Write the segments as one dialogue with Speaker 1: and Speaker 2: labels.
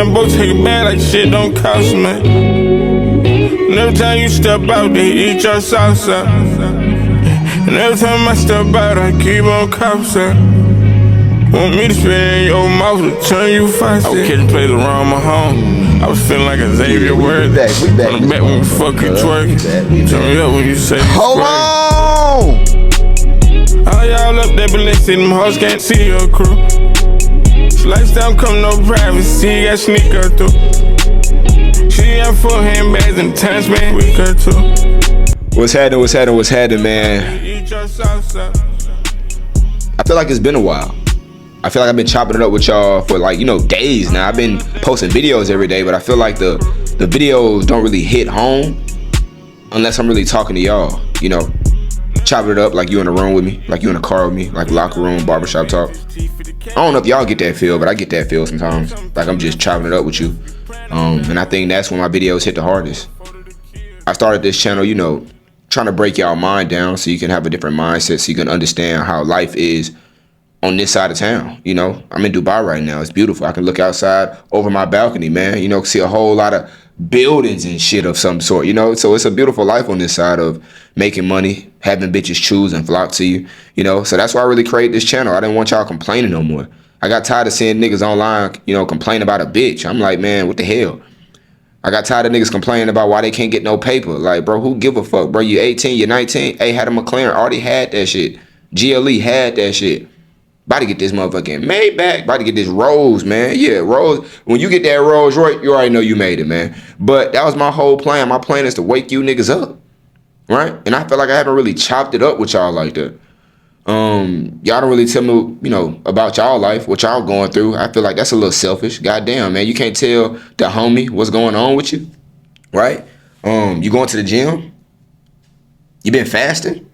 Speaker 1: Rambo, take it back like shit don't cost me. And every time you step out, they eat your salsa. And every time I step out, I keep on cops. Want me to spit in your mouth to turn you fast. I was catching plays around my home. I was feeling like a Xavier word.
Speaker 2: We back
Speaker 1: On the back when we fuck you twerk. Turn me up when you say you
Speaker 2: hold on!
Speaker 1: All y'all up there, but listen, them hoes can't see your crew. Lifestyle come no privacy, got sneaker through. She got 4 handbags and times, man, we cut too.
Speaker 2: What's happening, man? I feel like it's been a while. I feel like I've been chopping it up with y'all for like, days now. I've been posting videos every day, but I feel like the videos don't really hit home unless I'm really talking to y'all, chopping it up like you in the room with me, like you in the car with me, like locker room, barbershop talk. I don't know if y'all get that feel, but I get that feel sometimes. Like I'm just chopping it up with you. And I think that's when my videos hit the hardest. I started this channel, trying to break y'all mind down so you can have a different mindset, so you can understand how life is on this side of town. I'm in Dubai right now. It's beautiful. I can look outside over my balcony, man. See a whole lot of buildings and shit of some sort, so it's a beautiful life on this side of making money, having bitches choose and flock to you, so that's why I really created this channel. I didn't want y'all complaining no more. I got tired of seeing niggas online, complain about a bitch. I'm like, man, what the hell? I got tired of niggas complaining about why they can't get no paper. Like, bro, who give a fuck? Bro, you 18, you 19. Hey, had a McLaren, already had that shit. GLE had that shit. About to get this motherfucking Maybach. About to get this Rolls, man. Yeah, Rolls. When you get that Rolls Royce, you already know you made it, man. But that was my whole plan. My plan is to wake you niggas up, right? And I feel like I haven't really chopped it up with y'all like that. Y'all don't really tell me, about y'all life, what y'all going through. I feel like that's a little selfish. Goddamn, man. You can't tell the homie what's going on with you, right? You going to the gym? You been fasting?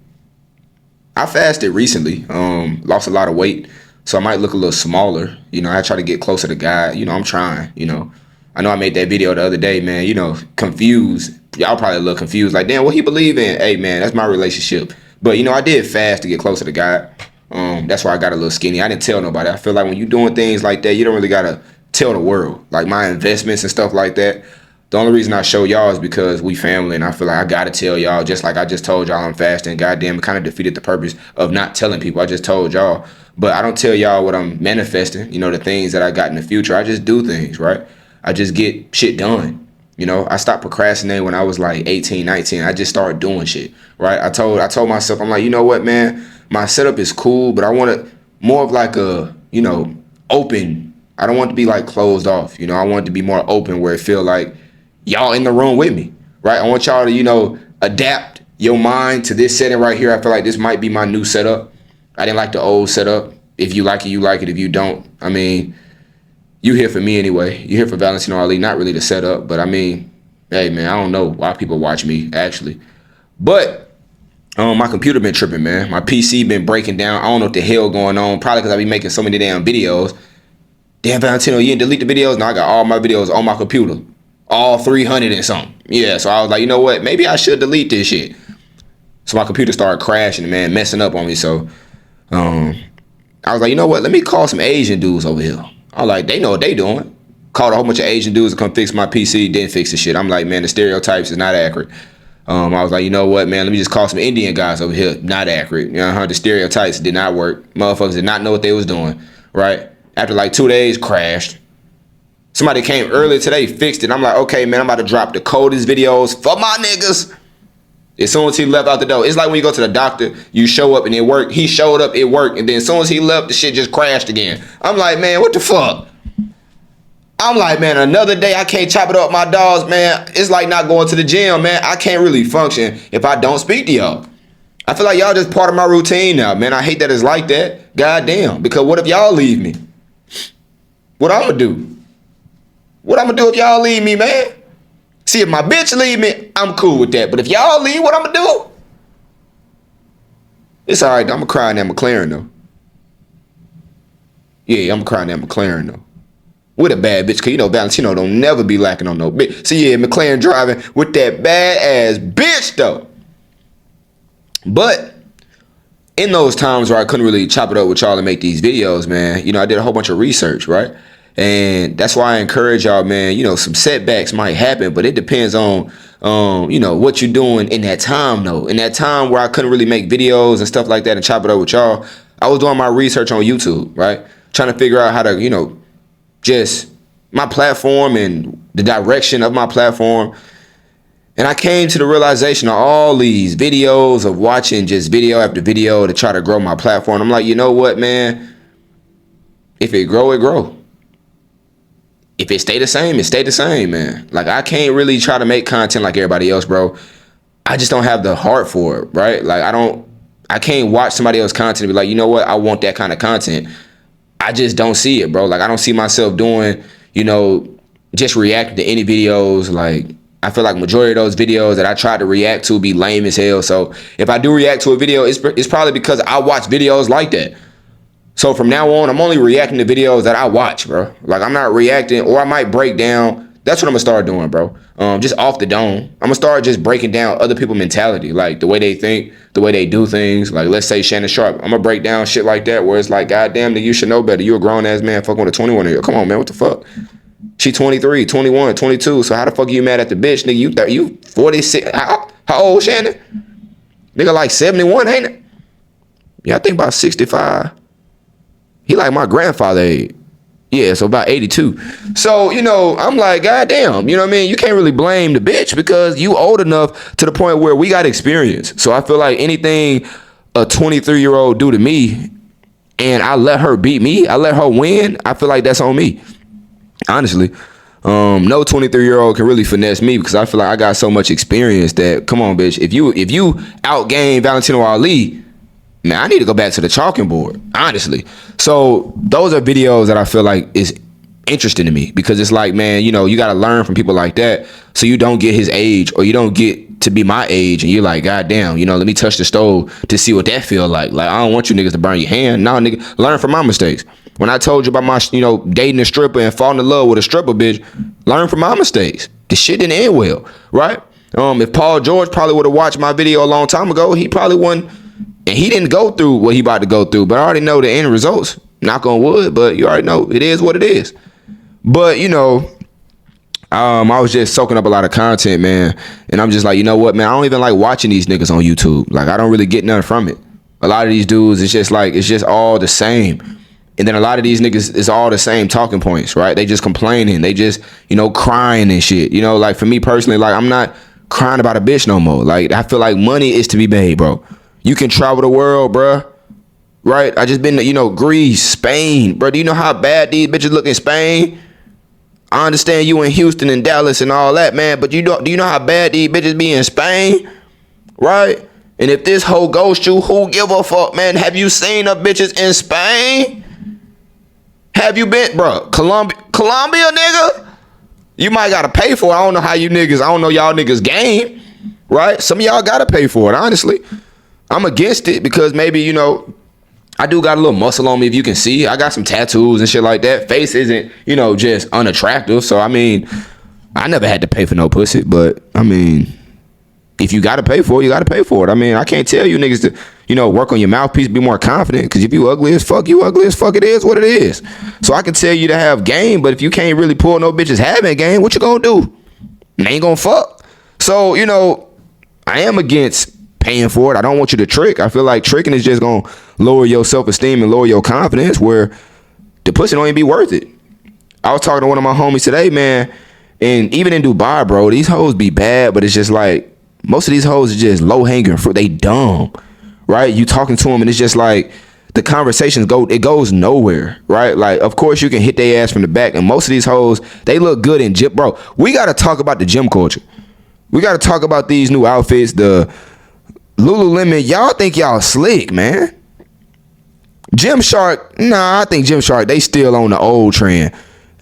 Speaker 2: I fasted recently, lost a lot of weight, so I might look a little smaller. I try to get closer to God. I'm trying, I know I made that video the other day, man, confused. Y'all probably look confused, like, damn, what he believe in? Hey, man, that's my relationship. But, I did fast to get closer to God. That's why I got a little skinny. I didn't tell nobody. I feel like when you're doing things like that, you don't really got to tell the world. Like my investments and stuff like that. The only reason I show y'all is because we family, and I feel like I gotta tell y'all, just like I just told y'all I'm fasting. Goddamn, it kind of defeated the purpose of not telling people. I just told y'all, but I don't tell y'all what I'm manifesting, the things that I got in the future. I just do things, right? I just get shit done. I stopped procrastinating when I was like 18, 19. I just started doing shit, right? I told myself, I'm like, you know what, man? My setup is cool, but I want it more of like a, open. I don't want it to be like closed off. I want it to be more open where it feel like y'all in the room with me, right? I want y'all to, adapt your mind to this setting right here. I feel like this might be my new setup. I didn't like the old setup. If you like it, you like it. If you don't, you here for me anyway. You here for Valentino Ali, not really the setup, but hey, man, I don't know why people watch me, actually. But my computer been tripping, man. My PC been breaking down. I don't know what the hell going on. Probably because I be making so many damn videos. Damn, Valentino, you didn't delete the videos? No, I got all my videos on my computer. All 300 and something. Yeah, so I was like, you know what? Maybe I should delete this shit. So my computer started crashing, man, messing up on me. So I was like, you know what? Let me call some Asian dudes over here. I was like, they know what they doing. Called a whole bunch of Asian dudes to come fix my PC, didn't fix the shit. I'm like, man, the stereotypes is not accurate. I was like, you know what, man? Let me just call some Indian guys over here. Not accurate. The stereotypes did not work. Motherfuckers did not know what they was doing, right? After like 2 days, crashed. Somebody came earlier today, fixed it. I'm like, okay, man, I'm about to drop the coldest videos for my niggas. As soon as he left out the door, it's like when you go to the doctor, you show up and it worked. He showed up, it worked. And then as soon as he left, the shit just crashed again. I'm like, man, what the fuck? I'm like, man, another day I can't chop it up with my dogs, man. It's like not going to the gym, man. I can't really function if I don't speak to y'all. I feel like y'all just part of my routine now, man. I hate that it's like that. Goddamn. Because what if y'all leave me? What I'm gonna do? What I'm gonna do if y'all leave me, man? See, if my bitch leave me, I'm cool with that. But if y'all leave, what I'm gonna do? It's all right. I'm gonna cry in that McLaren, though. Yeah, I'm gonna cry in that McLaren, though. With a bad bitch, because Valentino don't never be lacking on no bitch. So yeah, McLaren driving with that bad-ass bitch, though. But in those times where I couldn't really chop it up with y'all and make these videos, man, I did a whole bunch of research, right? And that's why I encourage y'all, man, you know, some setbacks might happen, but it depends on, you know, what you're doing in that time, though. In that time where I couldn't really make videos and stuff like that and chop it up with y'all, I was doing my research on YouTube, right? Trying to figure out how to, you know, just my platform and the direction of my platform. And I came to the realization of all these videos of watching just video after video to try to grow my platform. I'm like, you know what, man? If it grow, it grow. If it stay the same, it stay the same, man. Like, I can't really try to make content like everybody else, bro. I just don't have the heart for it, right? Like, I can't watch somebody else's content and be like, you know what? I want that kind of content. I just don't see it, bro. Like, I don't see myself doing, you know, just reacting to any videos. Like, I feel like majority of those videos that I try to react to be lame as hell. So if I do react to a video, it's probably because I watch videos like that. So from now on, I'm only reacting to videos that I watch, bro. Like, I'm not reacting, or I might break down. That's what I'm gonna start doing, bro. Just off the dome. I'm gonna start just breaking down other people's mentality, like the way they think, the way they do things. Like, let's say Shannon Sharp. I'm gonna break down shit like that, where it's like, goddamn, nigga, you should know better. You a grown ass man fucking with a 21-year-old. Come on, man, what the fuck? She 23, 21, 22. So how the fuck are you mad at the bitch, nigga? You 46. How old, Shannon? Nigga like 71, ain't it? Yeah, I think about 65. He like my grandfather age. Yeah, so about 82. So, you know, I'm like, goddamn, you know what I mean? You can't really blame the bitch because you old enough to the point where we got experience. So I feel like anything a 23-year-old do to me and I let her beat me, I let her win, I feel like that's on me. Honestly. No 23-year-old can really finesse me because I feel like I got so much experience that, come on, bitch, if you outgain Valentino Ali, man, I need to go back to the chalking board, honestly. So those are videos that I feel like is interesting to me because it's like, man, you know, you got to learn from people like that so you don't get his age or you don't get to be my age and you're like, goddamn, you know, let me touch the stove to see what that feel like. Like, I don't want you niggas to burn your hand. No, nigga, learn from my mistakes. When I told you about my, you know, dating a stripper and falling in love with a stripper bitch, learn from my mistakes. The shit didn't end well, right? If Paul George probably would have watched my video a long time ago, he probably wouldn't. And he didn't go through what he about to go through, but I already know the end results. Knock on wood, but you already know it is what it is. But, you know, I was just soaking up a lot of content, man. And I'm just like, you know what, man, I don't even like watching these niggas on YouTube. Like, I don't really get nothing from it. A lot of these dudes, it's just like, it's just all the same. And then a lot of these niggas, it's all the same talking points, right? They just complaining. They just, you know, crying and shit. You know, like for me personally, like I'm not crying about a bitch no more. Like I feel like money is to be made, bro. You can travel the world, bro. Right? I just been to, you know, Greece, Spain. Bro, do you know how bad these bitches look in Spain? I understand you in Houston and Dallas and all that, man. But do you know how bad these bitches be in Spain? Right? And if this hoe ghost you, who give a fuck, man? Have you seen the bitches in Spain? Have you been, bro? Colombia, nigga? You might gotta pay for it. I don't know how you niggas, I don't know y'all niggas game, right? Some of y'all gotta pay for it, honestly. I'm against it because maybe, you know, I do got a little muscle on me, if you can see. I got some tattoos and shit like that. Face isn't, you know, just unattractive. So, I mean, I never had to pay for no pussy, but, I mean, if you gotta pay for it, you gotta pay for it. I mean, I can't tell you niggas to, you know, work on your mouthpiece, be more confident. Because if you ugly as fuck, you ugly as fuck. It is what it is. So I can tell you to have game, but if you can't really pull no bitches having game, what you gonna do? They ain't gonna fuck. So, you know, I am against paying for it. I don't want you to trick. I feel like tricking is just gonna lower your self-esteem and lower your confidence, where the pussy don't even be worth it. I was talking to one of my homies today, man, and even in Dubai, bro, these hoes be bad, but it's just like most of these hoes are just low-hanging fruit. They dumb, right? You talking to them and it's just like the conversations goes nowhere, right? Like, of course you can hit their ass from the back, and most of these hoes, they look good in gym. Bro, we got to talk about the gym culture. We got to talk about these new outfits, the Lululemon. Y'all think y'all slick, man. Gymshark, nah, I think Gymshark, they still on the old trend.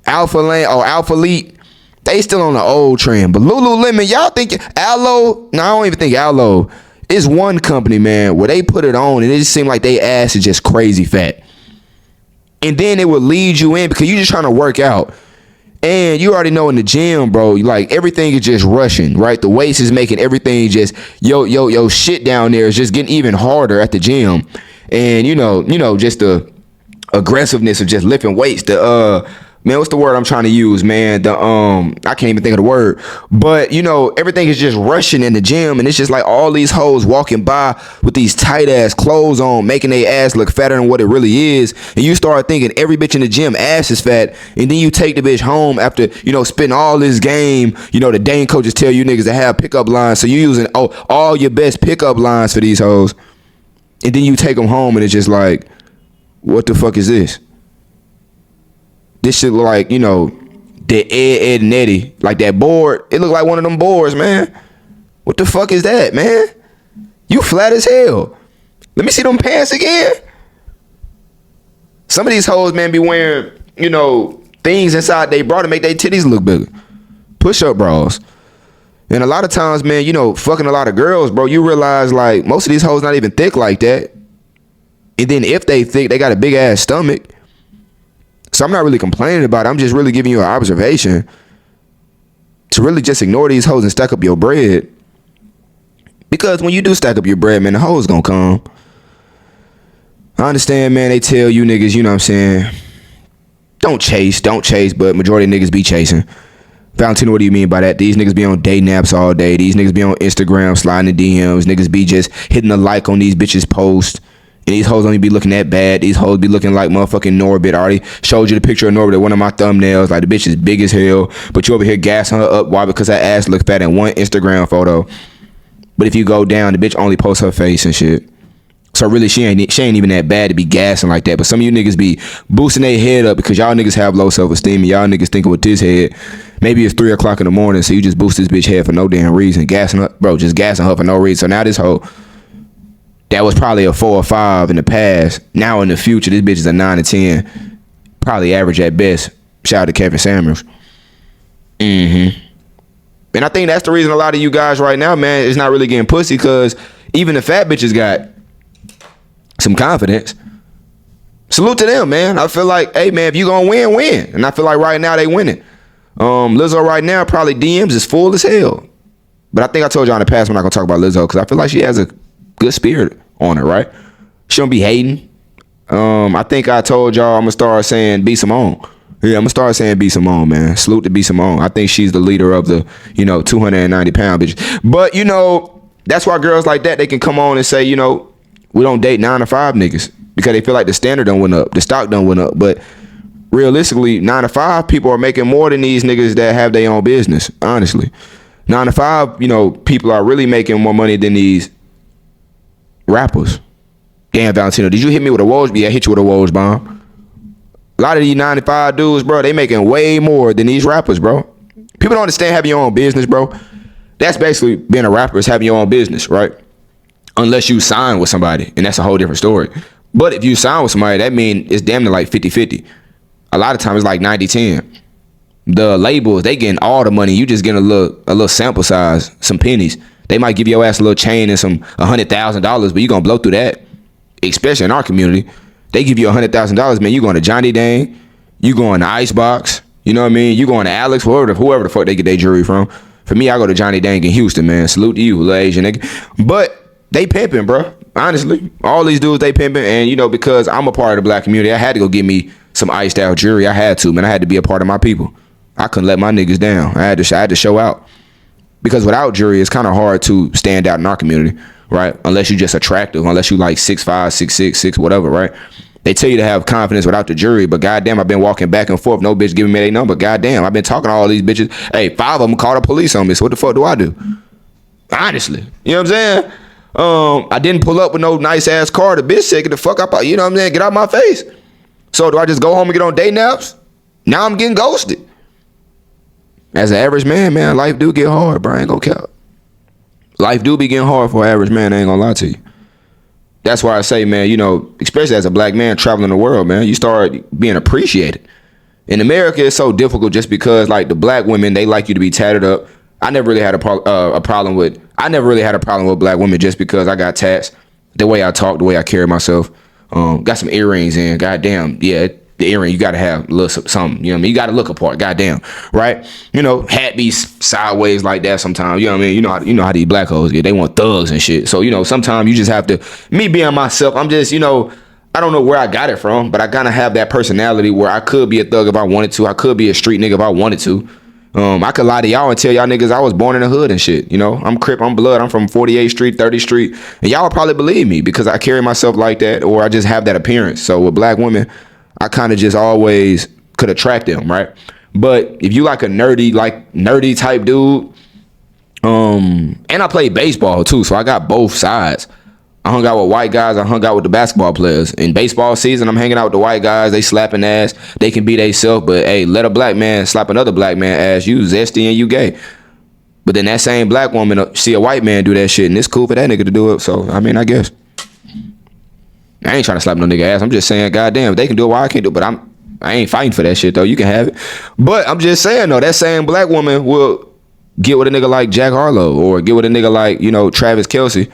Speaker 2: Alpha Lane or Alpha Elite, they still on the old trend. But Lululemon, y'all think Aloe? No, I don't even think Aloe. It's one company, man, where they put it on and it just seemed like they ass is just crazy fat. And then it would lead you in because you're just trying to work out. And you already know in the gym, bro, like everything is just rushing, right? The weights is making everything just, yo, shit down there is just getting even harder at the gym. And, you know, just the aggressiveness of just lifting weights, the man, what's the word I'm trying to use, man? I can't even think of the word. But, you know, everything is just rushing in the gym, and it's just like all these hoes walking by with these tight ass clothes on, making their ass look fatter than what it really is. And you start thinking every bitch in the gym ass is fat, and then you take the bitch home after, you know, spending all this game. You know, the Dane coaches tell you niggas to have pickup lines, so you using all your best pickup lines for these hoes. And then you take them home, and it's just like, what the fuck is this? This shit look like, you know, the Ed and Eddie, like that board. It look like one of them boards, man. What the fuck is that, man? You flat as hell. Let me see them pants again. Some of these hoes, man, be wearing, you know, things inside they bra to make their titties look bigger. Push-up bras. And a lot of times, man, you know, fucking a lot of girls, bro, you realize, like, most of these hoes not even thick like that. And then if they thick, they got a big ass stomach. So I'm not really complaining about it. I'm just really giving you an observation to really just ignore these hoes and stack up your bread. Because when you do stack up your bread, man, the hoes gonna come. I understand, man, they tell you niggas, you know what I'm saying, don't chase, but majority of niggas be chasing. Valentino, what do you mean by that? These niggas be on dating apps all day. These niggas be on Instagram sliding the DMs. Niggas be just hitting a like on these bitches' posts. And these hoes don't even be looking that bad. These hoes be looking like motherfucking Norbit. I already showed you the picture of Norbit at one of my thumbnails. Like, the bitch is big as hell. But you over here gassing her up. Why? Because her ass look fat in one Instagram photo. But if you go down, the bitch only posts her face and shit. So really, she ain't even that bad to be gassing like that. But some of you niggas be boosting their head up because y'all niggas have low self-esteem. And y'all niggas thinking with this head, maybe it's 3 o'clock in the morning. So you just boost this bitch head for no damn reason. Gassing her, bro, just gassing her for no reason. So now this hoe, that was probably a 4 or 5 in the past. Now in the future, this bitch is a 9 or 10. Probably average at best. Shout out to Kevin Samuels. And I think that's the reason a lot of you guys right now, man, is not really getting pussy, because even the fat bitches got some confidence. Salute to them, man. I feel like, hey, man, if you gonna win, win. And I feel like right now they winning. Lizzo right now, probably DMs is full as hell. But I think I told y'all in the past, I'm not gonna talk about Lizzo, because I feel like she has a good spirit on her, right? She don't be hating. I think I told y'all I'm gonna start saying B Simone. Yeah, I'm gonna start saying B Simone, man. Salute to B Simone. I think she's the leader of the, 290 pound bitch. But that's why girls like that, they can come on and say, we don't date 9 to 5 niggas, because they feel like the standard done went up, the stock done went up. But realistically, 9 to 5 people are making more than these niggas that have their own business. Honestly, 9 to 5, people are really making more money than these rappers. Damn, Valentino, did you hit me with a Woj? Yeah, I hit you with a Woj bomb. A lot of these 95 dudes, bro, they making way more than these rappers, bro. People don't understand having your own business, bro. That's basically being a rapper, is having your own business, right? Unless you sign with somebody, and that's a whole different story. But if you sign with somebody, that means it's damn near like 50-50. A lot of times it's like 90-10. The labels, they getting all the money. You just getting a little sample size, some pennies. They might give your ass a little chain and some $100,000, but you gonna blow through that. Especially in our community, they give you $100,000, man. You going to Johnny Dang, you going to Icebox, you know what I mean? You going to Alex, whoever the fuck they get their jewelry from. For me, I go to Johnny Dang in Houston, man. Salute to you, little Asian nigga. But they pimping, bro. Honestly, all these dudes, they pimping, and because I'm a part of the black community, I had to go get me some iced out jewelry. I had to, man. I had to be a part of my people. I couldn't let my niggas down. I had to show out. Because without jewelry, it's kind of hard to stand out in our community, right? Unless you just attractive, unless you like 6'5", 6'6", 6 whatever, right? They tell you to have confidence without the jewelry, but goddamn, I've been walking back and forth, no bitch giving me their number. Goddamn, I've been talking to all these bitches. Hey, 5 of them called the police on me. So what the fuck do I do? Honestly, you know what I'm saying? I didn't pull up with no nice ass car. The bitch said, get the fuck up, you know what I'm saying? Get out my face. So do I just go home and get on day naps? Now I'm getting ghosted. As an average man, life do get hard, bro. I ain't gonna count. Life do be getting hard for an average man. I ain't gonna lie to you. That's why I say, man, especially as a black man traveling the world, man, you start being appreciated. In America, it's so difficult just because, like, the black women, they like you to be tatted up. I never really had a problem with black women just because I got tats. The way I talk, the way I carry myself. Got some earrings in. Goddamn, yeah. The earring, you gotta have a little something, you know what I mean? You gotta look apart, goddamn, right? Hat be sideways like that sometimes, you know what I mean? You know how these black hoes get, they want thugs and shit. So, sometimes you just have to, me being myself, I'm just, I don't know where I got it from, but I kind of have that personality where I could be a thug if I wanted to. I could be a street nigga if I wanted to. I could lie to y'all and tell y'all niggas I was born in the hood and shit. You know, I'm Crip, I'm blood. I'm from 48th Street, 30th Street. And y'all would probably believe me because I carry myself like that, or I just have that appearance. So with black women, I kind of just always could attract them, right? But if you like a nerdy type dude, and I play baseball too, so I got both sides. I hung out with white guys. I hung out with the basketball players. In baseball season, I'm hanging out with the white guys. They slapping ass. They can be they self, but hey, let a black man slap another black man ass. You zesty and you gay. But then that same black woman see a white man do that shit, and it's cool for that nigga to do it. So I mean, I guess I ain't trying to slap no nigga ass. I'm just saying, goddamn, if they can do it, why I can't do it? But I ain't fighting for that shit though. You can have it. But I'm just saying though, that same black woman will get with a nigga like Jack Harlow or get with a nigga like, you know, Travis Kelce.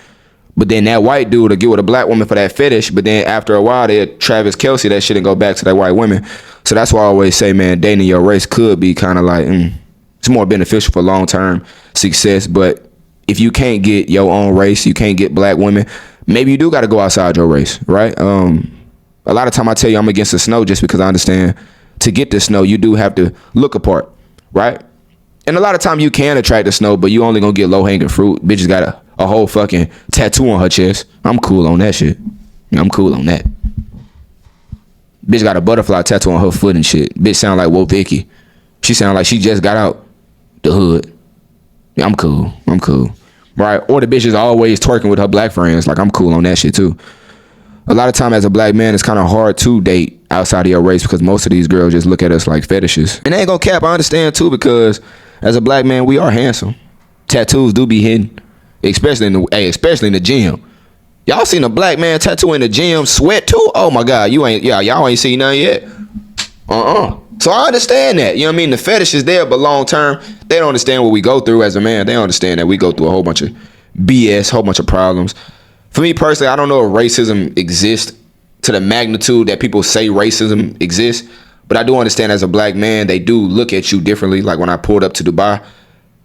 Speaker 2: But then that white dude will get with a black woman for that fetish. But then after a while, they Travis Kelce that shit and go back to that white woman. So that's why I always say, man, dating your race could be kind of like, it's more beneficial for long-term success. But if you can't get your own race, you can't get black women, maybe you do got to go outside your race, right? A lot of time I tell you I'm against the snow just because I understand to get the snow, you do have to look apart, right? And a lot of time you can attract the snow, but you only gonna get low-hanging fruit. Bitches got a whole fucking tattoo on her chest. I'm cool on that shit. I'm cool on that. Bitch got a butterfly tattoo on her foot and shit. Bitch sound like Wo Vicky. She sound like she just got out the hood. Yeah, I'm cool. I'm cool. Right? Or the bitch is always twerking with her black friends. Like, I'm cool on that shit too. A lot of time as a black man, it's kind of hard to date outside of your race because most of these girls just look at us like fetishes. And they ain't gonna cap. I understand too because as a black man, we are handsome. Tattoos do be hidden, especially in the gym. Y'all seen a black man tattoo in the gym sweat too? Oh my God, y'all ain't seen none yet. So I understand that. You know what I mean? The fetish is there, but long term, they don't understand what we go through as a man. They don't understand that we go through a whole bunch of BS, whole bunch of problems. For me personally, I don't know if racism exists to the magnitude that people say racism exists, but I do understand as a black man, they do look at you differently. Like when I pulled up to Dubai,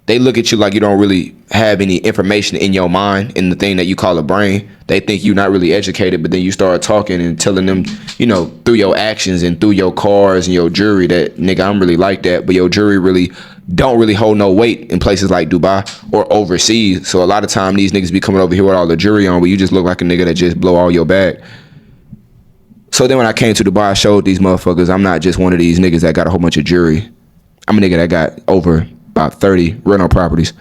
Speaker 2: they look at you like you don't really have any information in your mind in the thing that you call a brain. They think you're not really educated, but then you start talking and telling them, you know, through your actions and through your cars and your jewelry that, nigga, I'm really like that. But your jewelry really don't really hold no weight in places like Dubai or overseas. So a lot of time these niggas be coming over here with all the jewelry on, but you just look like a nigga that just blow all your bag. So then when I came to Dubai, I showed these motherfuckers I'm not just one of these niggas that got a whole bunch of jewelry. I'm a nigga that got over about 30 rental properties.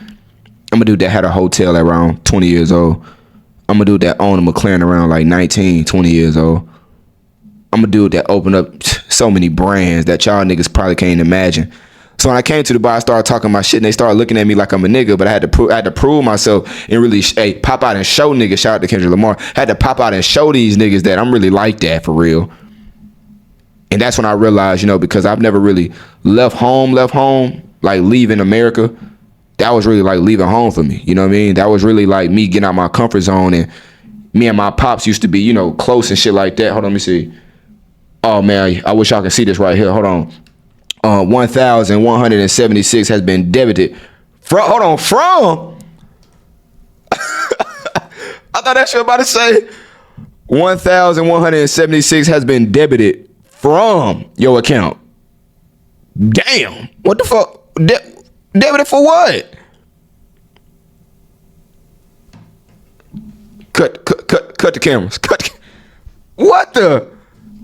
Speaker 2: I'm a dude that had a hotel at around 20 years old. I'm a dude that owned a McLaren around like 19, 20 years old. I'm a dude that opened up so many brands that y'all niggas probably can't imagine. So when I came to Dubai, I started talking my shit and they started looking at me like I'm a nigga, but I had to prove myself and really pop out and show niggas. Shout out to Kendrick Lamar. Had to pop out and show these niggas that I'm really like that for real. And that's when I realized, you know, because I've never really left home, like leaving America. That was really like leaving home for me. You know what I mean? That was really like me getting out my comfort zone. And me and my pops used to be, you know, close and shit like that. Hold on, let me see. Oh man, I wish y'all could see this right here. Hold on. 1,176 has been debited from. I thought that shit about to say 1,176 has been debited from your account. Damn. What the fuck? Debited for what? Cut the cameras. What the?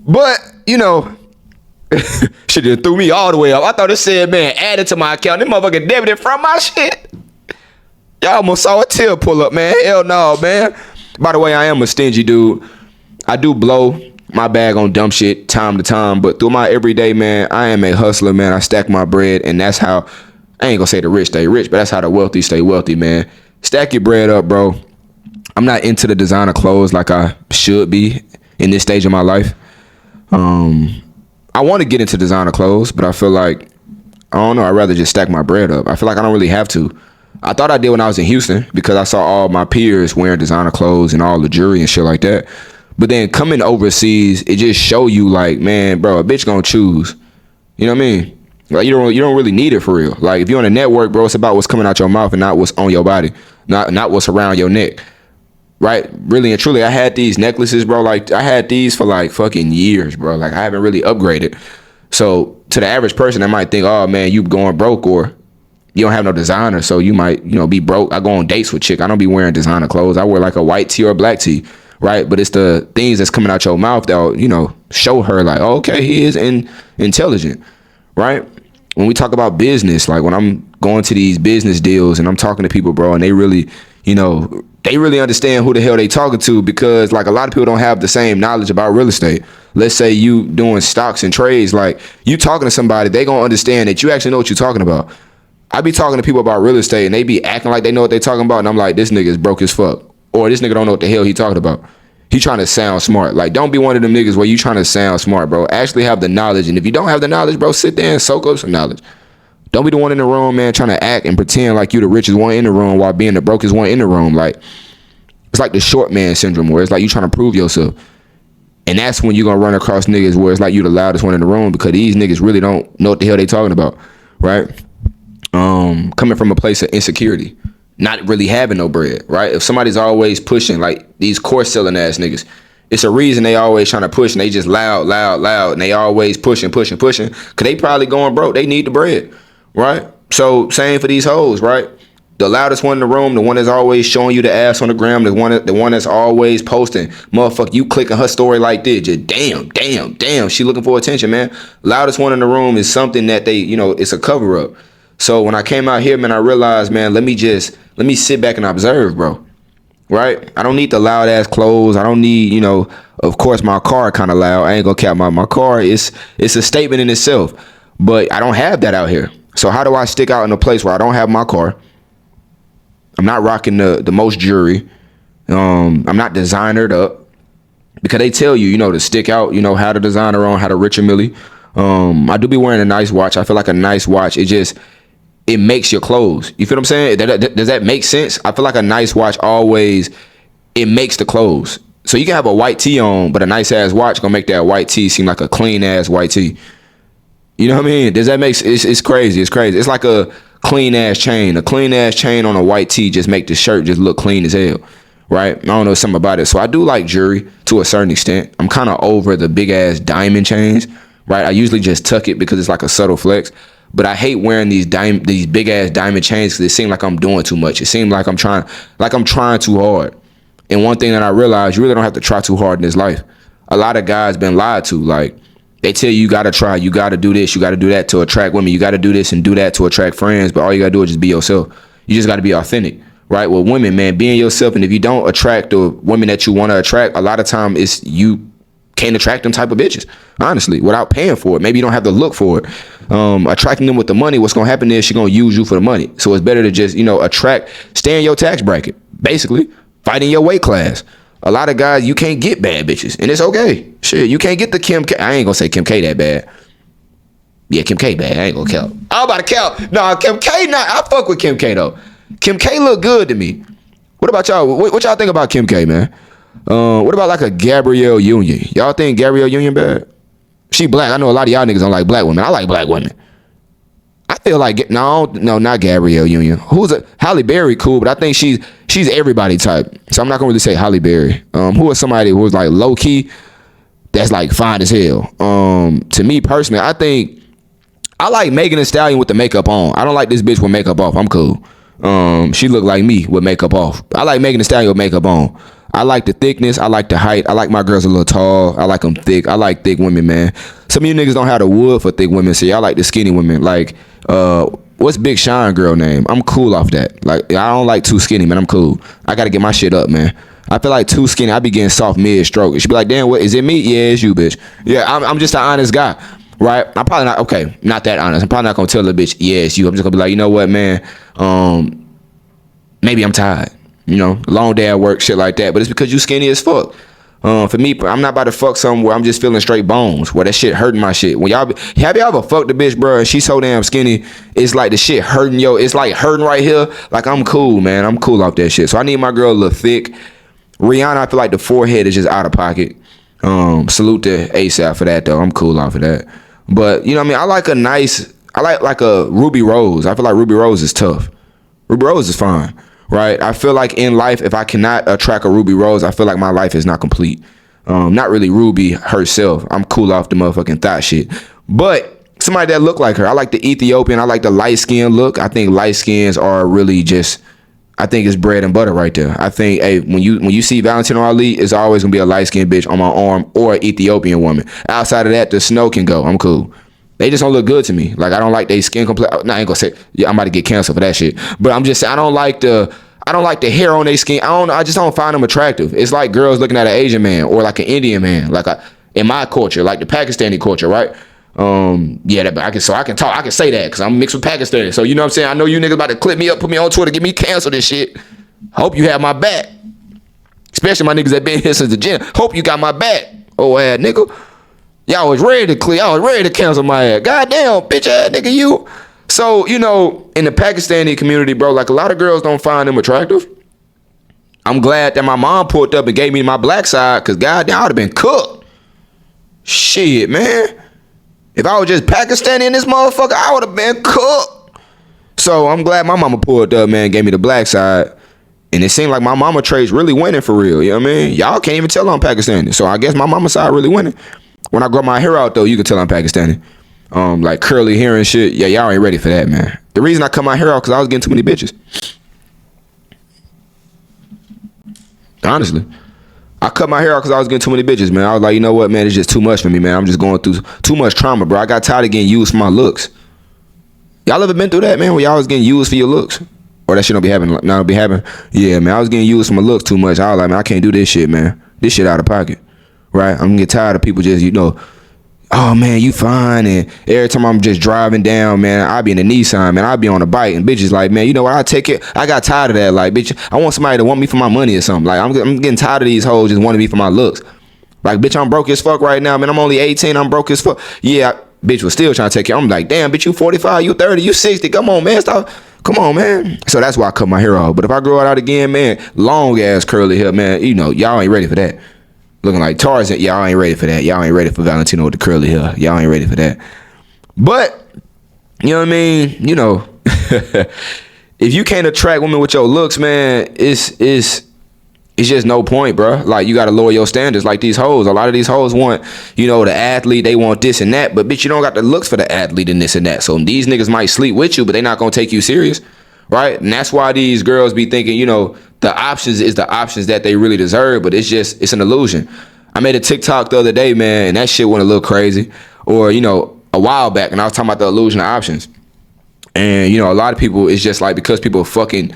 Speaker 2: But, you know, shit just threw me all the way up. I thought it said, man, added to my account. This motherfucker debited from my shit. Y'all almost saw a tail pull up, man. Hell no, man. By the way, I am a stingy dude. I do blow my bag on dumb shit time to time, but through my everyday, man, I am a hustler, man. I stack my bread, and that's how, I ain't gonna say the rich stay rich, but that's how the wealthy stay wealthy, man. Stack your bread up, bro. I'm not into the designer clothes like I should be in this stage of my life. I want to get into designer clothes, but I feel like, I don't know, I'd rather just stack my bread up. I feel like I don't really have to. I thought I did when I was in Houston because I saw all my peers wearing designer clothes and all the jewelry and shit like that. But then coming overseas, it just show you like, man, bro, a bitch gonna choose. You know what I mean? Like you don't really need it for real. Like if you're on a network, bro, it's about what's coming out your mouth and not what's on your body, not what's around your neck. right? Really and truly, I had these necklaces, bro. Like, I had these for like fucking years, bro. Like, I haven't really upgraded. So to the average person, they might think, oh man, you going broke, or you don't have no designer, so you might, be broke. I go on dates with chick. I don't be wearing designer clothes. I wear like a white tee or a black tee, right? But it's the things that's coming out your mouth that'll, show her like, oh, okay, he is intelligent, right? When we talk about business, like when I'm going to these business deals and I'm talking to people, bro, and they really, they really understand who the hell they talking to, because like a lot of people don't have the same knowledge about real estate. Let's say you doing stocks and trades, like you talking to somebody, they gonna understand that you actually know what you're talking about. I be talking to people about real estate and they be acting like they know what they talking about, and I'm like, this nigga is broke as fuck, or this nigga don't know what the hell he talking about. He trying to sound smart. Like, don't be one of them niggas where you trying to sound smart, bro. Actually have the knowledge, and if you don't have the knowledge, bro, sit there and soak up some knowledge. Don't be the one in the room, man, trying to act and pretend like you the richest one in the room while being the brokest one in the room. Like, it's like the short man syndrome, where it's like you trying to prove yourself. And that's when you're going to run across niggas where it's like you the loudest one in the room, because these niggas really don't know what the hell they talking about, right? Coming from a place of insecurity, not really having no bread, right? If somebody's always pushing, like these course selling ass niggas, it's a reason they always trying to push, and they just loud, and they always pushing, because they probably going broke. They need the bread, right? So same for these hoes, right? The loudest one in the room, the one that's always showing you the ass on the gram, the one that's always posting, motherfucker, you clicking her story like this, just damn, she looking for attention, man. Loudest one in the room is something that they, it's a cover up. So when I came out here, man, I realized, man, let me sit back and observe, bro. Right? I don't need the loud ass clothes. I don't need, of course my car kind of loud. I ain't gonna cap my car. It's a statement in itself, but I don't have that out here. So how do I stick out in a place where I don't have my car? I'm not rocking the most jewelry. I'm not designered up, because they tell you, to stick out, how to designer on, how to Richard Mille. I do be wearing a nice watch. I feel like a nice watch, it makes your clothes. You feel what I'm saying? Does that make sense? I feel like a nice watch always, it makes the clothes. So you can have a white tee on, but a nice ass watch gonna make that white tee seem like a clean ass white tee. You know what I mean? Does that make sense? It's crazy. It's like a clean ass chain. A clean ass chain on a white tee just make the shirt just look clean as hell, right? I don't know something about it. So I do like jewelry to a certain extent. I'm kind of over the big ass diamond chains, right? I usually just tuck it because it's like a subtle flex. But I hate wearing these big ass diamond chains, because it seems like I'm doing too much. It seems like I'm trying too hard. And one thing that I realized, you really don't have to try too hard in this life. A lot of guys been lied to. Like, they tell you gotta try, you gotta do this, you gotta do that to attract women, you gotta do this and do that to attract friends, but all you gotta do is just be yourself. You just gotta be authentic, right? With women, man, being yourself. And if you don't attract the women that you want to attract, a lot of time it's you can't attract them type of bitches, honestly, without paying for it. Maybe you don't have to look for it. Attracting them with the money, what's gonna happen is she's gonna use you for the money. So it's better to just, stay in your tax bracket, basically, fight in your weight class. A lot of guys, you can't get bad bitches, and it's okay. Shit, you can't get the Kim K. I ain't gonna say Kim K that bad. Yeah, Kim K bad. I ain't gonna count. I'm about to count. No, Kim K not. I fuck with Kim K though. Kim K look good to me. What about y'all? What y'all think about Kim K, man? What about like a Gabrielle Union? Y'all think Gabrielle Union bad? She black. I know a lot of y'all niggas don't like black women. I like black women. I feel like no, not Gabrielle Union. Halle Berry? Cool, but I think she's everybody type. So I'm not gonna really say Halle Berry. Who is somebody who was like low key, that's like fine as hell? To me personally, I think I like Megan Thee Stallion with the makeup on. I don't like this bitch with makeup off. I'm cool. She look like me with makeup off. I like Megan Thee Stallion with makeup on. I like the thickness. I like the height. I like my girls a little tall. I like them thick. I like thick women, man. Some of you niggas don't have the wood for thick women, so y'all like the skinny women. Like, what's Big Sean girl name? I'm cool off that. Like, I don't like too skinny, man. I'm cool. I gotta get my shit up, man. I feel like too skinny, I be getting soft mid-stroke. She be like, damn, what, is it me? Yeah, it's you, bitch. Yeah, I'm just an honest guy, right? I'm probably not, okay, not that honest. I'm probably not gonna tell the bitch, yeah, it's you. I'm just gonna be like, you know what, man? Maybe I'm tired. Long day at work, shit like that. But it's because you skinny as fuck. For me, I'm not about to fuck something where I'm just feeling straight bones, where that shit hurting my shit. When have y'all ever fucked the bitch, bro, and she's so damn skinny, it's like the shit hurting it's like hurting right here. Like, I'm cool, man. I'm cool off that shit. So I need my girl a little thick. Rihanna, I feel like the forehead is just out of pocket. Salute to ASAP for that, though. I'm cool off of that. But, you know what I mean? I like a Ruby Rose. I feel like Ruby Rose is tough. Ruby Rose is fine. right? I feel like in life, if I cannot attract a Ruby Rose, I feel like my life is not complete. Not really Ruby herself. I'm cool off the motherfucking thought shit. But somebody that look like her. I like the Ethiopian. I like the light skin look. I think light skins are really just, I think it's bread and butter right there. I think, hey, when you see Valentino Ali, it's always gonna be a light skinned bitch on my arm or an Ethiopian woman. Outside of that, the snow can go. I'm cool. They just don't look good to me. Like, I don't like their skin complexion. I ain't gonna say, yeah, I'm about to get canceled for that shit. But I'm just saying, I don't like the hair on their skin. I just don't find them attractive. It's like girls looking at an Asian man or like an Indian man. Like in my culture, like the Pakistani culture, right? Yeah, I can say that because I'm mixed with Pakistani. So you know what I'm saying? I know you niggas about to clip me up, put me on Twitter, get me canceled and shit. Hope you have my back. Especially my niggas that been here since the gym. Hope you got my back. Oh ass nigga. Y'all was ready to clear. Y'all was ready to cancel my ass. Goddamn, bitch ass nigga, you. So, you know, in the Pakistani community, bro, like a lot of girls don't find them attractive. I'm glad that my mom pulled up and gave me my black side, because goddamn, I would have been cooked. Shit, man. If I was just Pakistani in this motherfucker, I would have been cooked. So I'm glad my mama pulled up, man, gave me the black side. And it seemed like my mama traits really winning for real. You know what I mean? Y'all can't even tell I'm Pakistani. So I guess my mama side really winning. When I grow my hair out, though, you can tell I'm Pakistani. Like curly hair and shit. Yeah, y'all ain't ready for that, man. The reason I cut my hair out, because I was getting too many bitches. Honestly. I cut my hair out because I was getting too many bitches, man. I was like, you know what, man? It's just too much for me, man. I'm just going through too much trauma, bro. I got tired of getting used for my looks. Y'all ever been through that, man, where y'all was getting used for your looks? Or that shit don't be happening? No, it be happening? Yeah, man. I was getting used for my looks too much. I was like, man, I can't do this shit, man. This shit out of pocket. Right? I'm gonna get tired of people just, you know, oh man, you fine. And every time I'm just driving down, man, I be in a Nissan, man, I be on a bike, and bitches like, man, you know what, I take it. I got tired of that. Like, bitch, I want somebody to want me for my money or something. Like, I'm getting tired of these hoes just wanting me for my looks. Like, bitch, I'm broke as fuck right now, man. I'm only 18. I'm broke as fuck. Yeah, bitch was still trying to take care. I'm like, damn, bitch, you 45, you 30, you 60. Come on, man, stop. Come on, man. So that's why I cut my hair off. But if I grow it out again, man, long ass curly hair, man, you know, y'all ain't ready for that. Looking like Tarzan, y'all ain't ready for that. Y'all ain't ready for Valentino with the curly hair. Y'all ain't ready for that. But, you know what I mean? You know, if you can't attract women with your looks, man, it's just no point, bro. Like, you got to lower your standards like these hoes. A lot of these hoes want, you know, the athlete. They want this and that. But, bitch, you don't got the looks for the athlete and this and that. So these niggas might sleep with you, but they not going to take you serious. Right? And that's why these girls be thinking, you know, the options is the options that they really deserve, but it's an illusion. I made a TikTok the other day, man, and that shit went a little crazy. Or, you know, a while back, and I was talking about the illusion of options. And, you know, a lot of people, it's just like, because people are fucking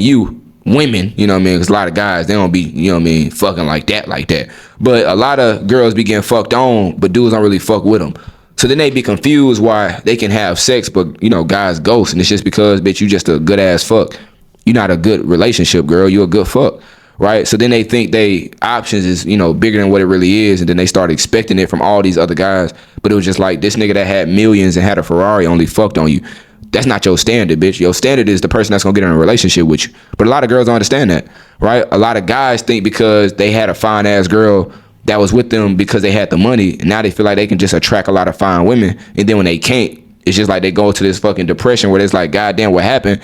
Speaker 2: you, women, you know what I mean? Because a lot of guys, they don't be, you know what I mean, fucking like that. But a lot of girls be getting fucked on, but dudes don't really fuck with them. So then they be confused why they can have sex, but, you know, guys ghost. And it's just because, bitch, you just a good ass fuck. You're not a good relationship, girl. You a good fuck, right? So then they think they options is, you know, bigger than what it really is. And then they start expecting it from all these other guys. But it was just like, this nigga that had millions and had a Ferrari only fucked on you. That's not your standard, bitch. Your standard is the person that's gonna get in a relationship with you. But a lot of girls don't understand that, right? A lot of guys think because they had a fine ass girl that was with them because they had the money, and now they feel like they can just attract a lot of fine women, and then when they can't, it's just like they go into this fucking depression where it's like, goddamn, what happened?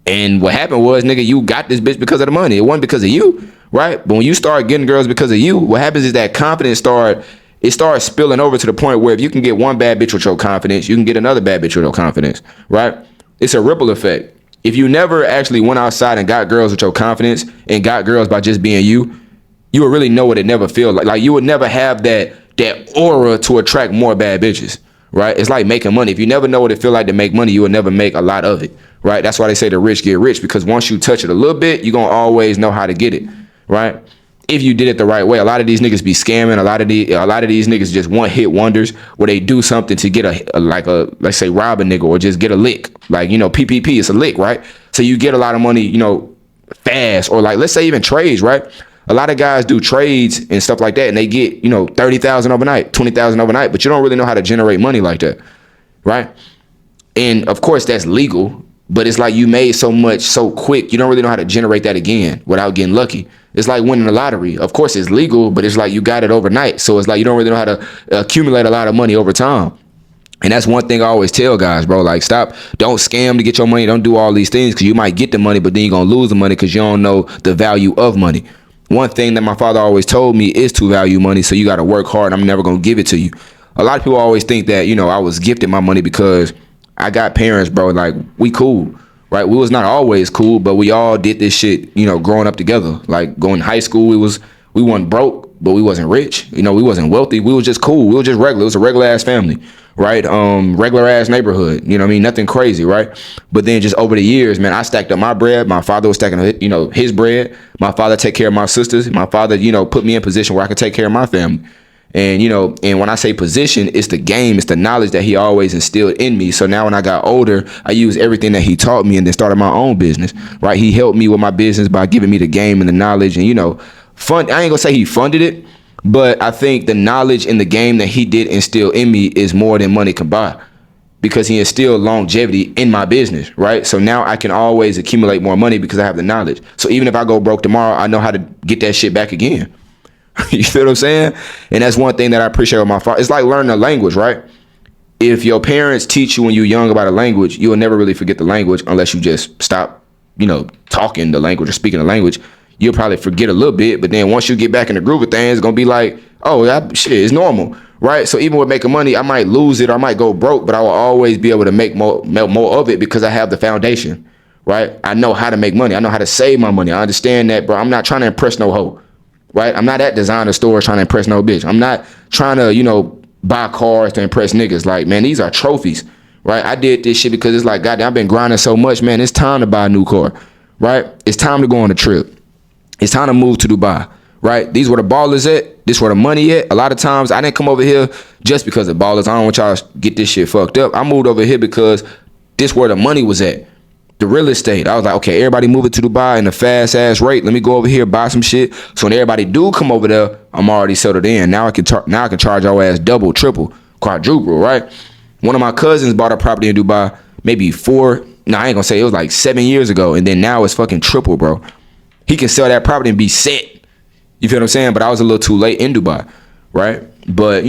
Speaker 2: And what happened was, nigga, you got this bitch because of the money. It wasn't because of you, right? But when you start getting girls because of you, what happens is that confidence starts spilling over to the point where if you can get one bad bitch with your confidence, you can get another bad bitch with your confidence, right? It's a ripple effect. If you never actually went outside and got girls with your confidence and got girls by just being you, you would really know what it never feels like. Like, you would never have that aura to attract more bad bitches, right? It's like making money. If you never know what it feels like to make money, you will never make a lot of it, right? That's why they say the rich get rich, because once you touch it a little bit, you're going to always know how to get it, right? If you did it the right way. A lot of these niggas be scamming. A lot of these niggas just one hit wonders where they do something to get let's say rob a nigga or just get a lick. Like, you know, PPP, it's a lick, right? So you get a lot of money, you know, fast, or like, let's say even trades, right? A lot of guys do trades and stuff like that, and they get, you know, 30,000 overnight, 20,000 overnight, but you don't really know how to generate money like that, right? And of course that's legal, but it's like you made so much so quick, you don't really know how to generate that again without getting lucky. It's like winning the lottery. Of course it's legal, but it's like you got it overnight. So it's like you don't really know how to accumulate a lot of money over time. And that's one thing I always tell guys, bro. Like, don't scam to get your money. Don't do all these things, because you might get the money, but then you're going to lose the money because you don't know the value of money. One thing that my father always told me is to value money. So you got to work hard. I'm never going to give it to you. A lot of people always think that, I was gifted my money because I got parents, bro. Like, we cool, right? We was not always cool, but we all did this shit, growing up together. Like, going to high school, we weren't broke, but we wasn't rich. We wasn't wealthy. We was just cool. We was just regular. It was a regular ass family, right? Regular ass neighborhood. Nothing crazy, right? But then just over the years, man, I stacked up my bread. My father was stacking, his bread. My father take care of my sisters. My father, put me in a position where I could take care of my family. And, and when I say position, it's the game, it's the knowledge that he always instilled in me. So now when I got older, I used everything that he taught me and then started my own business, right? He helped me with my business by giving me the game and the knowledge and, I ain't gonna say he funded it, but I think the knowledge in the game that he did instill in me is more than money can buy, because he instilled longevity in my business, right? So now I can always accumulate more money because I have the knowledge. So even if I go broke tomorrow, I know how to get that shit back again. You feel what I'm saying? And that's one thing that I appreciate with my father. It's like learning a language, right? If your parents teach you when you're young about a language, you'll never really forget the language unless you just stop, talking the language or speaking the language. You'll probably forget a little bit, but then once you get back in the groove of things, it's gonna be like, oh, that shit is normal, right? So even with making money, I might lose it or I might go broke, but I will always be able to make more of it because I have the foundation, right? I know how to make money. I know how to save my money. I understand that, bro. I'm not trying to impress no hoe. Right? I'm not at designer stores trying to impress no bitch. I'm not trying to, buy cars to impress niggas. Like, man, these are trophies, right? I did this shit because it's like, goddamn, I've been grinding so much, man. It's time to buy a new car, right? It's time to go on a trip. It's time to move to Dubai, right? These where the ballers at. This where the money at. A lot of times I didn't come over here just because the ballers. I don't want y'all to get this shit fucked up. I moved over here because this where the money was at. The real estate. I was like, okay, everybody moving to Dubai in a fast ass rate. Let me go over here, buy some shit. So when everybody do come over there, I'm already settled in. Now I can charge your ass double, triple, quadruple, right? One of my cousins bought a property in Dubai maybe I ain't gonna say, it was like 7 years ago. And then now it's fucking triple, bro. He can sell that property and be set. You feel what I'm saying? But I was a little too late in Dubai, right? But,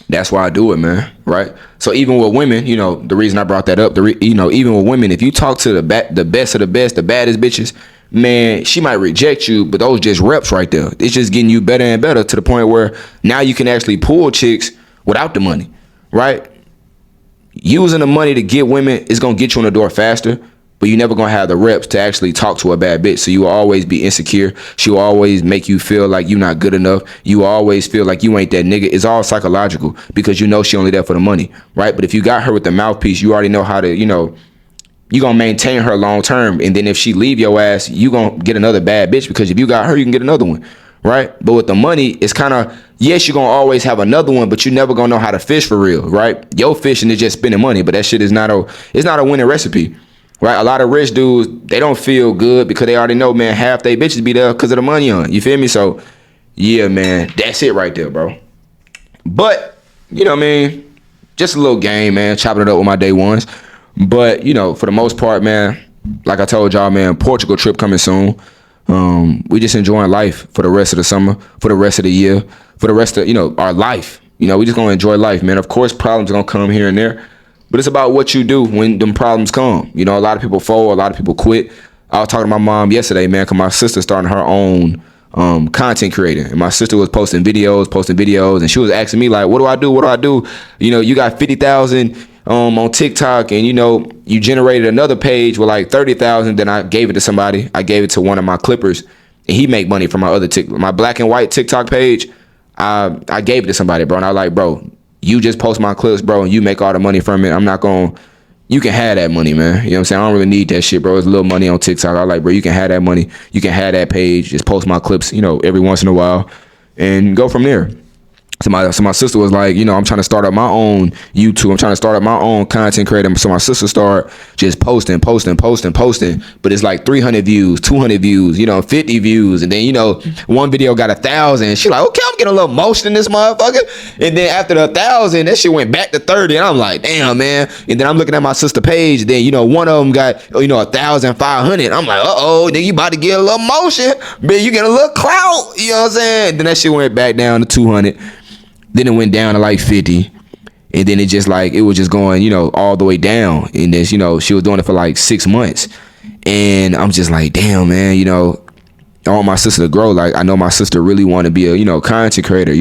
Speaker 2: that's why I do it, man, right? So even with women, the reason I brought that up, even with women, if you talk to the best of the best, the baddest bitches, man, she might reject you, but those just reps right there. It's just getting you better and better to the point where now you can actually pull chicks without the money, right? Using the money to get women is going to get you in the door faster, but you're never going to have the reps to actually talk to a bad bitch. So you will always be insecure. She will always make you feel like you're not good enough. You will always feel like you ain't that nigga. It's all psychological because she only there for the money, right? But if you got her with the mouthpiece, you already know how to, you're going to maintain her long term. And then if she leave your ass, you going to get another bad bitch, because if you got her, you can get another one, right? But with the money, it's kind of, yes, you're going to always have another one, but you never going to know how to fish for real, right? Your fishing is just spending money, but that shit is not a winning recipe. Right, a lot of rich dudes, they don't feel good because they already know, man, half they bitches be there because of the money on. You feel me? So, yeah, man, that's it right there, bro. But, just a little game, man, chopping it up with my day ones. But, for the most part, man, like I told y'all, man, Portugal trip coming soon. We just enjoying life for the rest of the summer, for the rest of the year, for the rest of, our life. We just going to enjoy life, man. Of course, problems are going to come here and there. But it's about what you do when them problems come. A lot of people fold, a lot of people quit. I was talking to my mom yesterday, man, because my sister started her own content creator. And my sister was posting videos, and she was asking me, like, what do I do? You got 50,000 on TikTok, and, you generated another page with like 30,000. Then I gave it to somebody. I gave it to one of my clippers, and he make money from my black and white TikTok page. I gave it to somebody, bro. And I was like, bro, you just post my clips, bro, and you make all the money from it. I'm not going to, you can have that money, man. You know what I'm saying? I don't really need that shit, bro. It's a little money on TikTok. I like, bro, you can have that money. You can have that page. Just post my clips, every once in a while and go from there. So my sister was like, I'm trying to start up my own YouTube. I'm trying to start up my own content creator. So my sister started just posting. But it's like 300 views, 200 views, 50 views. And then, one video got 1,000. She like, okay, I'm getting a little motion in this motherfucker. And then after the 1,000, that shit went back to 30. And I'm like, damn, man. And then I'm looking at my sister page. Then, one of them got, 1,500. I'm like, then you about to get a little motion. Man, you get a little clout. You know what I'm saying? Then that shit went back down to 200. Then it went down to like 50. And then it was just going, all the way down. And then, she was doing it for like 6 months. And I'm just like, damn, man, I want my sister to grow. Like, I know my sister really want to be a, content creator.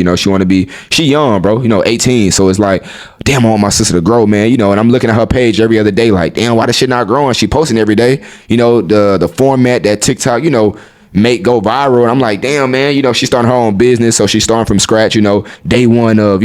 Speaker 2: She young, bro, 18. So it's like, damn, I want my sister to grow, man. And I'm looking at her page every other day, like, damn, why this shit not growing? She posting every day, the format that TikTok, make go viral. And I'm like, damn, man, she starting her own business. So she's starting from scratch, day one of,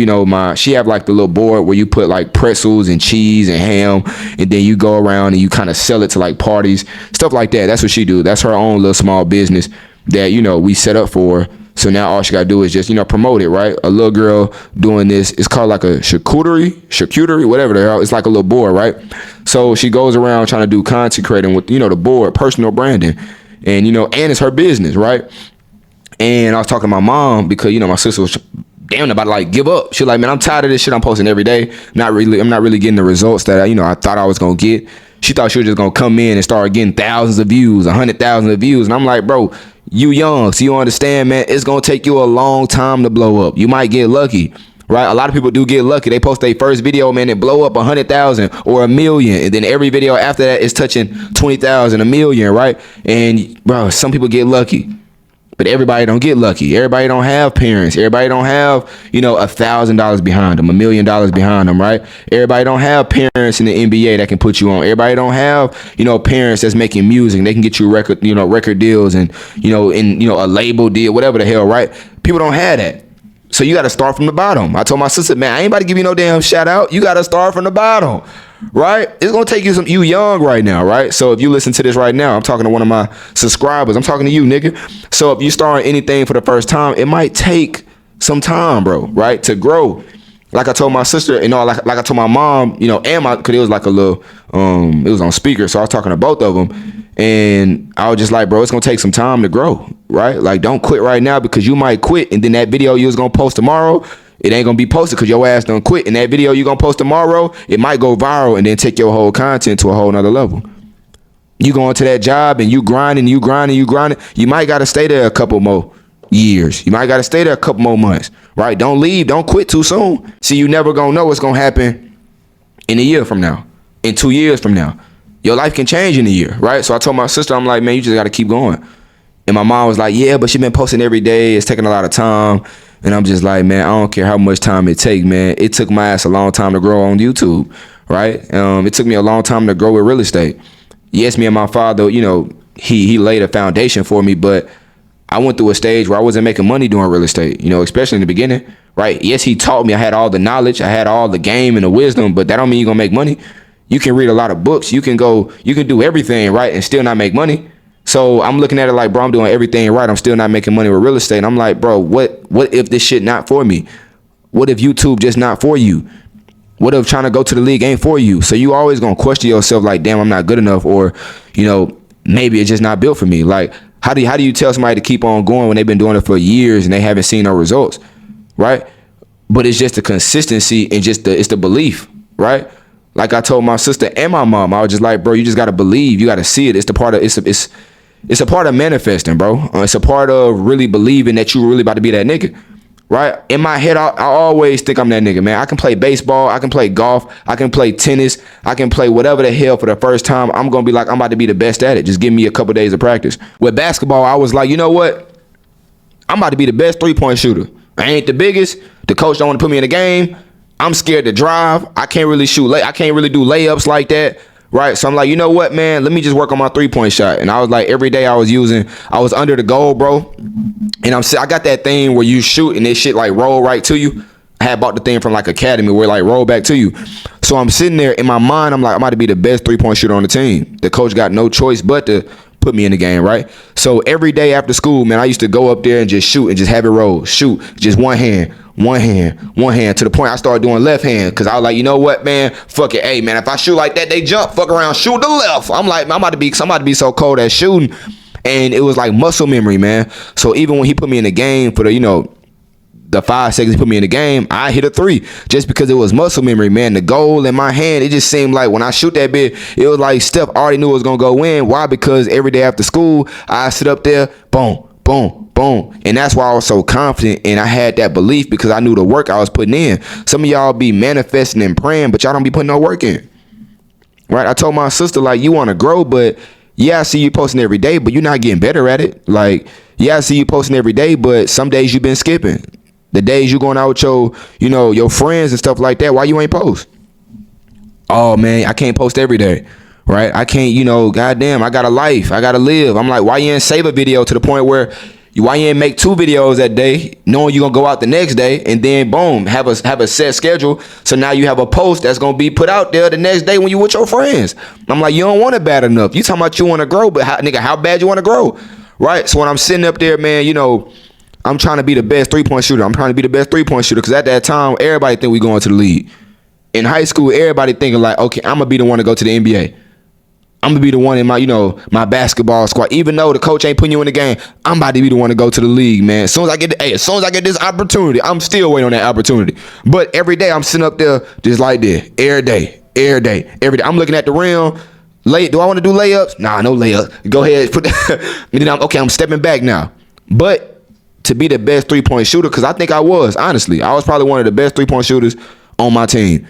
Speaker 2: she have like the little board where you put like pretzels and cheese and ham. And then you go around and you kind of sell it to like parties, stuff like that. That's what she do. That's her own little small business that, we set up for her. So now all she got to do is just, promote it, right? A little girl doing this. It's called like a charcuterie, whatever the hell. It's like a little board, right? So she goes around trying to do content creating with, the board, personal branding. And, and it's her business, right? And I was talking to my mom because, my sister was damn about to like give up. She was like, man, I'm tired of this shit I'm posting every day. I'm not really getting the results that, I thought I was going to get. She thought she was just going to come in and start getting thousands of views, 100,000 of views. And I'm like, bro, you young, so you understand, man, it's going to take you a long time to blow up. You might get lucky. Right, a lot of people do get lucky. They post their first video, man, and blow up 100,000 or 1 million, and then every video after that is touching 20,000, 1 million, right? And bro, some people get lucky, but everybody don't get lucky. Everybody don't have parents. Everybody don't have $1,000 behind them, $1 million behind them, right? Everybody don't have parents in the NBA that can put you on. Everybody don't have parents that's making music. They can get you record deals and a label deal, whatever the hell, right? People don't have that. So you got to start from the bottom. I told my sister, man, I ain't about to give you no damn shout out. You got to start from the bottom, right? It's going to take you young right now, right? So if you listen to this right now, I'm talking to one of my subscribers. I'm talking to you, nigga. So if you start anything for the first time, it might take some time, bro, right? To grow. Like I told my sister, like I told my mom, and cause it was like a little, it was on speaker. So I was talking to both of them. And I was just like, bro, it's going to take some time to grow, right? Like, don't quit right now because you might quit. And then that video you was going to post tomorrow, it ain't going to be posted because your ass done quit. And that video you going to post tomorrow, it might go viral and then take your whole content to a whole nother level. You going to that job and you grinding. You might got to stay there a couple more years. You might got to stay there a couple more months, right? Don't leave. Don't quit too soon. See, you never going to know what's going to happen in a year from now, in 2 years from now. Your life can change in a year, right? So I told my sister, I'm like, man, you just got to keep going. And my mom was like, yeah, but she been posting every day. It's taking a lot of time. And I'm just like, man, I don't care how much time it take, man. It took my ass a long time to grow on YouTube, right? It took me a long time to grow with real estate. Yes, me and my father, he laid a foundation for me, but I went through a stage where I wasn't making money doing real estate, especially in the beginning, right? Yes, he taught me. I had all the knowledge. I had all the game and the wisdom, but that don't mean you're going to make money. You can read a lot of books. You can do everything right and still not make money. So I'm looking at it like, bro, I'm doing everything right. I'm still not making money with real estate. And I'm like, bro, what if this shit not for me? What if YouTube just not for you? What if trying to go to the league ain't for you? So you always going to question yourself like, damn, I'm not good enough. Or, maybe it's just not built for me. Like, how do you tell somebody to keep on going when they've been doing it for years and they haven't seen no results, right? But it's just the consistency and it's the belief, right? Like I told my sister and my mom, I was just like, bro, you just got to believe. You got to see it. It's a part of manifesting, bro. It's a part of really believing that you really about to be that nigga, right? In my head, I always think I'm that nigga, man. I can play baseball. I can play golf. I can play tennis. I can play whatever the hell for the first time. I'm going to be like, I'm about to be the best at it. Just give me a couple days of practice. With basketball, I was like, you know what? I'm about to be the best three-point shooter. I ain't the biggest. The coach don't want to put me in the game. I'm scared to drive. I can't really shoot. I can't really do layups like that, right? So I'm like, you know what, man? Let me just work on my three-point shot. And I was like, every day I was under the goal, bro. And I got that thing where you shoot and this shit like roll right to you. I had bought the thing from like Academy where it like roll back to you. So I'm sitting there in my mind. I'm like, I'm about to be the best three-point shooter on the team. The coach got no choice but to put me in the game, right? So every day after school, man, I used to go up there and just shoot and just have it roll. Shoot, just one hand, to the point I started doing left hand because I was like, you know what, man, fuck it. Hey, man, if I shoot like that, they jump, fuck around, shoot the left. I'm like, I'm about to be so cold at shooting. And it was like muscle memory, man. So even when he put me in the game for the 5 seconds he put me in the game, I hit a three just because it was muscle memory, man. The goal in my hand, it just seemed like when I shoot that bit, it was like Steph already knew it was going to go in. Why? Because every day after school, I sit up there, boom, boom, Boom. And that's why I was so confident and I had that belief because I knew the work I was putting in. Some of y'all be manifesting and praying, but y'all don't be putting no work in. Right? I told my sister, like, you want to grow, but yeah, I see you posting every day, but you're not getting better at it. Like, yeah, I see you posting every day, but some days you've been skipping. The days you going out with your friends and stuff like that, why you ain't post? Oh, man, I can't post every day. Right? I can't, goddamn, I got a life. I got to live. I'm like, why you ain't save a video to the point where why you ain't make 2 videos that day, knowing you're going to go out the next day, and then boom, have a set schedule. So now you have a post that's going to be put out there the next day when you with your friends. I'm like, you don't want it bad enough. You talking about you want to grow, but how bad you want to grow? Right? So when I'm sitting up there, man, I'm trying to be the best 3-point shooter. I'm trying to be the best 3-point shooter because at that time, everybody think we going to the league. In high school, everybody thinking like, okay, I'm going to be the one to go to the NBA. I'm gonna be the one in my, my basketball squad. Even though the coach ain't putting you in the game, I'm about to be the one to go to the league, man. As soon as I get this opportunity, I'm still waiting on that opportunity. But every day I'm sitting up there just like this, every day. I'm looking at the rim. Do I want to do layups? Nah, no layups. Go ahead, put that. And then I'm stepping back now. But to be the best 3-point shooter, because I think I was, honestly, I was probably one of the best 3-point shooters on my team.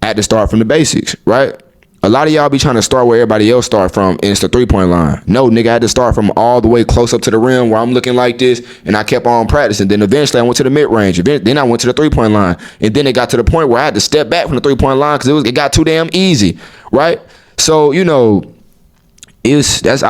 Speaker 2: I had to start from the basics, right? A lot of y'all be trying to start where everybody else start from, and it's the 3-point line. No, nigga, I had to start from all the way close up to the rim where I'm looking like this, and I kept on practicing. Then eventually I went to the mid-range. Then I went to the 3-point line. And then it got to the point where I had to step back from the 3-point line because it got too damn easy, right? So, I've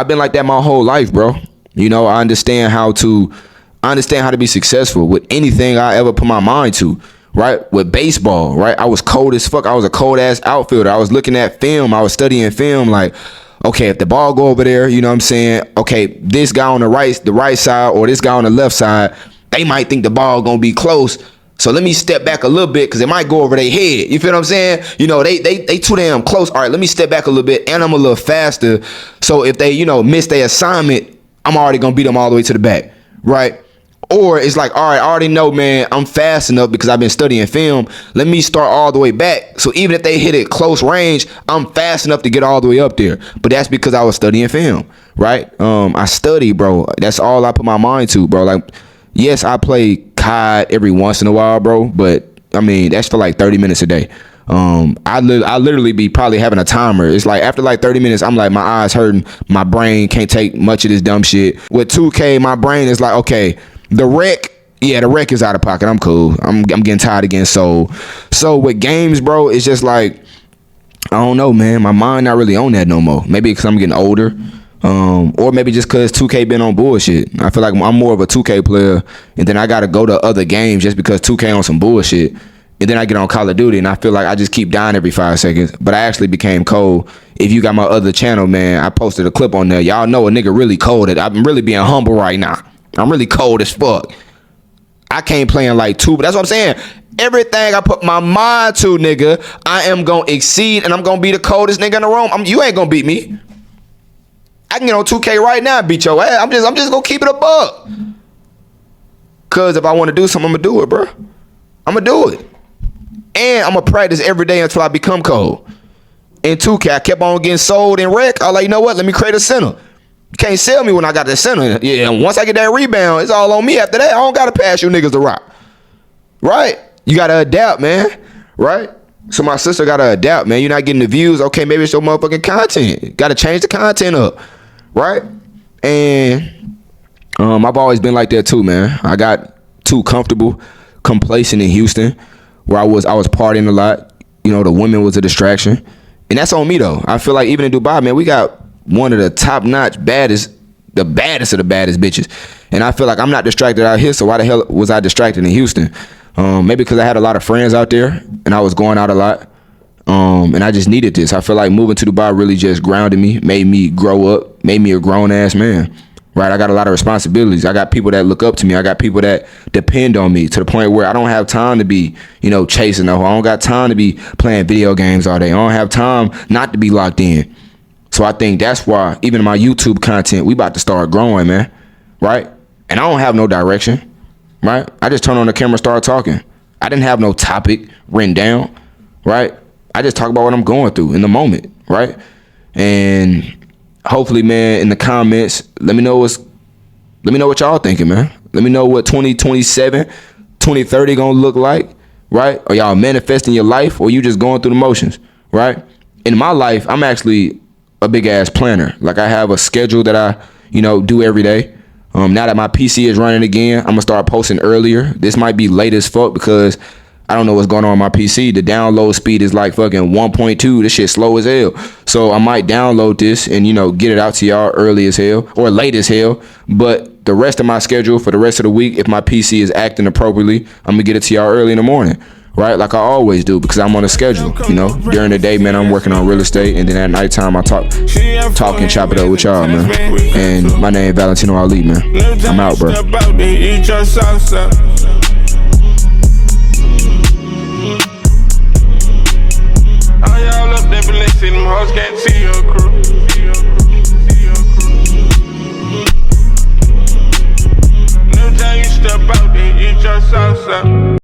Speaker 2: been like that my whole life, bro. I understand how to be successful with anything I ever put my mind to. Right? With baseball, right? I was cold as fuck. I was a cold ass outfielder. I was looking at film. I was studying film. Like, okay, if the ball go over there, you know what I'm saying? Okay, this guy on the right side or this guy on the left side, they might think the ball gonna be close. So let me step back a little bit because it might go over their head. You feel what I'm saying? They too damn close. All right, let me step back a little bit and I'm a little faster. So if they, miss their assignment, I'm already gonna beat them all the way to the back. Right? Or it's like, all right, I already know, man, I'm fast enough because I've been studying film. Let me start all the way back. So even if they hit it close range, I'm fast enough to get all the way up there. But that's because I was studying film, right? I study, bro. That's all I put my mind to, bro. Like, yes, I play COD every once in a while, bro. But, that's for like 30 minutes a day. I literally be probably having a timer. It's like after like 30 minutes, I'm like, my eyes hurting. My brain can't take much of this dumb shit. With 2K, my brain is like, okay, the rec is out of pocket. I'm cool. I'm getting tired of getting sold. So with games, bro, it's just like, I don't know, man. My mind not really on that no more. Maybe because I'm getting older. Or maybe just because 2K been on bullshit. I feel like I'm more of a 2K player. And then I got to go to other games just because 2K on some bullshit. And then I get on Call of Duty and I feel like I just keep dying every 5 seconds. But I actually became cold. If you got my other channel, man, I posted a clip on there. Y'all know a nigga really cold. I'm really being humble right now. I'm really cold as fuck. I can't play in like 2, but that's what I'm saying. Everything I put my mind to, nigga, I am gonna exceed and I'm gonna be the coldest nigga in the room. You ain't gonna beat me. I can get on 2K right now and beat your ass. I'm just gonna keep it a buck. Cause if I wanna do something, I'm gonna do it, bro. I'm gonna do it. And I'm gonna practice every day until I become cold. In 2K, I kept on getting sold in rec. I was like, you know what? Let me create a center. You can't sell me when I got the center. Yeah, and once I get that rebound, it's all on me after that. I don't gotta pass you niggas the rock. Right? You gotta adapt, man. Right? So my sister gotta adapt, man. You're not getting the views. Okay, maybe it's your motherfucking content. Gotta change the content up. Right? And I've always been like that too, man. I got too comfortable, complacent in Houston, where I was partying a lot. The women was a distraction. And that's on me though. I feel like even in Dubai, man, we got one of the top-notch the baddest of the baddest bitches. And I feel like I'm not distracted out here, so why the hell was I distracted in Houston? Maybe because I had a lot of friends out there, and I was going out a lot, and I just needed this. I feel like moving to Dubai really just grounded me, made me grow up, made me a grown-ass man, right? I got a lot of responsibilities. I got people that look up to me. I got people that depend on me to the point where I don't have time to be, chasing a hoe. I don't got time to be playing video games all day. I don't have time not to be locked in. So I think that's why even my YouTube content, we about to start growing, man. Right? And I don't have no direction. Right? I just turn on the camera and start talking. I didn't have no topic written down. Right? I just talk about what I'm going through in the moment. Right? And hopefully, man, in the comments, let me know Let me know what y'all thinking, man. Let me know what 2027, 2030 gonna look like, right? Are y'all manifesting your life, or you just going through the motions, right? In my life, I'm actually a big ass planner. Like, I have a schedule that I, do every day. Now that my PC is running again, I'm gonna start posting earlier. This might be late as fuck because I don't know what's going on my PC. The download speed is like fucking 1.2. This shit slow as hell. So I might download this and, get it out to y'all early as hell or late as hell. But the rest of my schedule for the rest of the week, if my PC is acting appropriately, I'm gonna get it to y'all early in the morning. Right? Like I always do, because I'm on a schedule. During the day, man, I'm working on real estate, and then at nighttime I talk and chop it up with y'all, man. And my name Valentino Ali, man. I'm out, bro.
Speaker 1: All y'all up there, blessing, hoes can't see you.